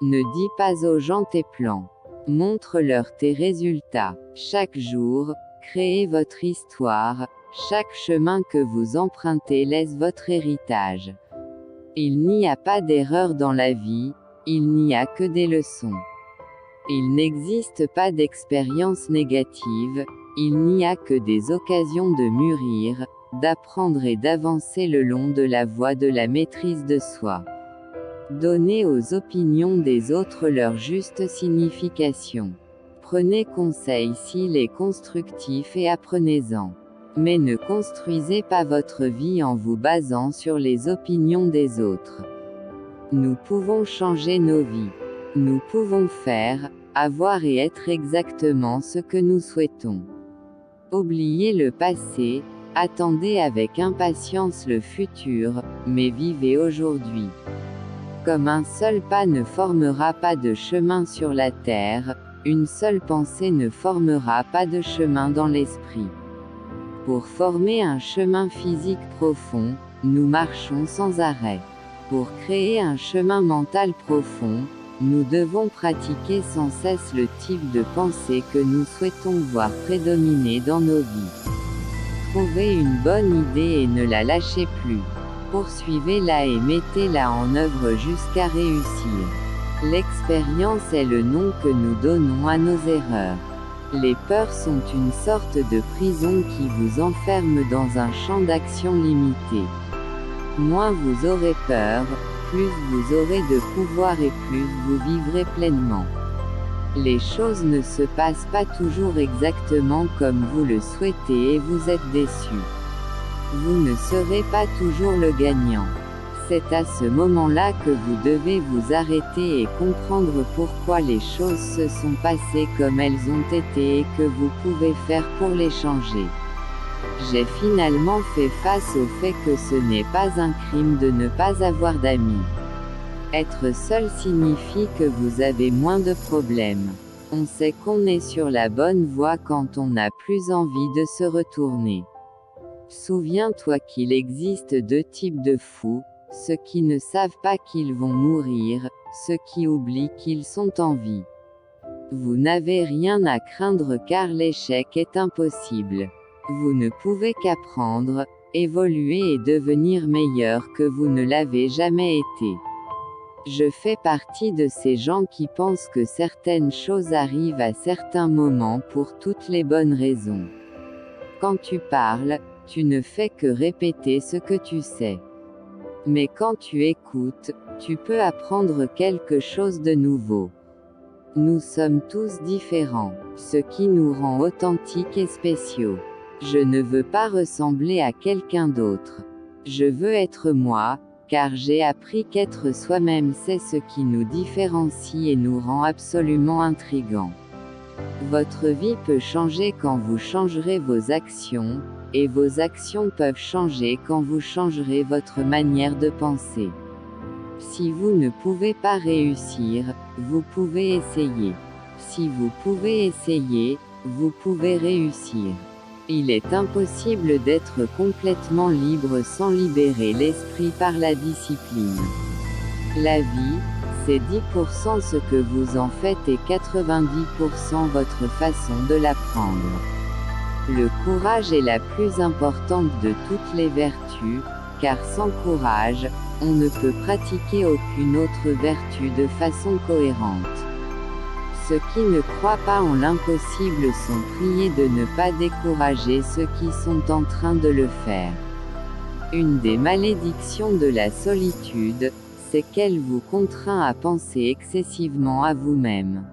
Ne dis pas aux gens tes plans. Montre-leur tes résultats. Chaque jour, créez votre histoire. Chaque chemin que vous empruntez laisse votre héritage. Il n'y a pas d'erreur dans la vie, il n'y a que des leçons. Il n'existe pas d'expérience négative, il n'y a que des occasions de mûrir, d'apprendre et d'avancer le long de la voie de la maîtrise de soi. Donnez aux opinions des autres leur juste signification. Prenez conseil s'il est constructif et apprenez-en. Mais ne construisez pas votre vie en vous basant sur les opinions des autres. Nous pouvons changer nos vies. Nous pouvons faire, avoir et être exactement ce que nous souhaitons. Oubliez le passé, attendez avec impatience le futur, mais vivez aujourd'hui. Comme un seul pas ne formera pas de chemin sur la terre, une seule pensée ne formera pas de chemin dans l'esprit. Pour former un chemin physique profond, nous marchons sans arrêt. Pour créer un chemin mental profond, nous devons pratiquer sans cesse le type de pensée que nous souhaitons voir prédominer dans nos vies. Trouvez une bonne idée et ne la lâchez plus. Poursuivez-la et mettez-la en œuvre jusqu'à réussir. L'expérience est le nom que nous donnons à nos erreurs. Les peurs sont une sorte de prison qui vous enferme dans un champ d'action limité. Moins vous aurez peur, plus vous aurez de pouvoir et plus vous vivrez pleinement. Les choses ne se passent pas toujours exactement comme vous le souhaitez et vous êtes déçu. Vous ne serez pas toujours le gagnant. C'est à ce moment-là que vous devez vous arrêter et comprendre pourquoi les choses se sont passées comme elles ont été et que vous pouvez faire pour les changer. J'ai finalement fait face au fait que ce n'est pas un crime de ne pas avoir d'amis. Être seul signifie que vous avez moins de problèmes. On sait qu'on est sur la bonne voie quand on n'a plus envie de se retourner. Souviens-toi qu'il existe deux types de fous, ceux qui ne savent pas qu'ils vont mourir, ceux qui oublient qu'ils sont en vie. Vous n'avez rien à craindre car l'échec est impossible. Vous ne pouvez qu'apprendre, évoluer et devenir meilleur que vous ne l'avez jamais été. Je fais partie de ces gens qui pensent que certaines choses arrivent à certains moments pour toutes les bonnes raisons. Quand tu parles, tu ne fais que répéter ce que tu sais. Mais quand tu écoutes, tu peux apprendre quelque chose de nouveau. Nous sommes tous différents, ce qui nous rend authentiques et spéciaux. Je ne veux pas ressembler à quelqu'un d'autre. Je veux être moi, car j'ai appris qu'être soi-même c'est ce qui nous différencie et nous rend absolument intrigants. Votre vie peut changer quand vous changerez vos actions, et vos actions peuvent changer quand vous changerez votre manière de penser. Si vous ne pouvez pas réussir, vous pouvez essayer. Si vous pouvez essayer, vous pouvez réussir. Il est impossible d'être complètement libre sans libérer l'esprit par la discipline. La vie, c'est 10% ce que vous en faites et 90% votre façon de l'apprendre. Le courage est la plus importante de toutes les vertus, car sans courage, on ne peut pratiquer aucune autre vertu de façon cohérente. Ceux qui ne croient pas en l'impossible sont priés de ne pas décourager ceux qui sont en train de le faire. Une des malédictions de la solitude, c'est qu'elle vous contraint à penser excessivement à vous-même.